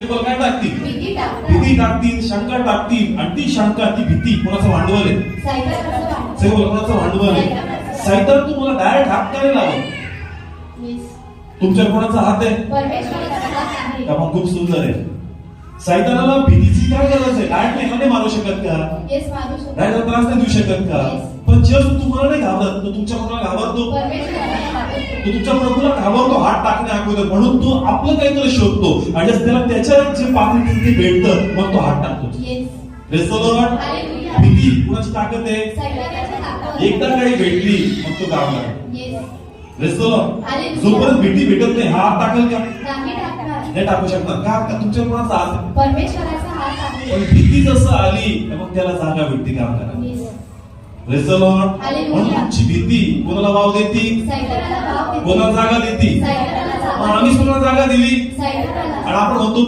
काय टाकतील? भीती टाकतील, शंका टाकतील, आणि ती शंका ती भीती कोणाचं भांडवल आहे? कोणाचं भांडवल आहे? सैतान तुम्हाला डायरेक्ट हात काय लावत? तुमच्या कोणाचा हात आहे? मग खूप सुंदर आहे. सैतानाला भीतीची काय गरज आहे? डायरेक्ट नाही मारू शकत का? डायरेक्ट त्रास नाही देऊ शकत का? पण जेव्हा तुम्हाला नाही घाबरत, तो तुमच्या कोणाला घाबरतो? तो तुमच्या प्रभूला घाबरतो हात टाकण्या अगोदर. म्हणून तो आपलं काहीतरी शोधतो आणि त्याला त्याच्या जे पातळी ते भेटतं मग तो हात टाकतो. भीती कुणाची ताकद आहे? एकदा काही भेटली मग तो गावला. जोपर्यंत भीती भेटत नाही हा हात टाकेल का? नाही टाकू शकणार का? तुमच्या कोणाचा हात? परमेश्वराचा हात आहे. पण भीती जसं आली मग त्याला जागा भेटते काम करायला. म्हणून तुमची भीती कोणाला वाव देती? कोणाला जागा देती? आम्ही कोणाला जागा दिली आणि आपण म्हणतो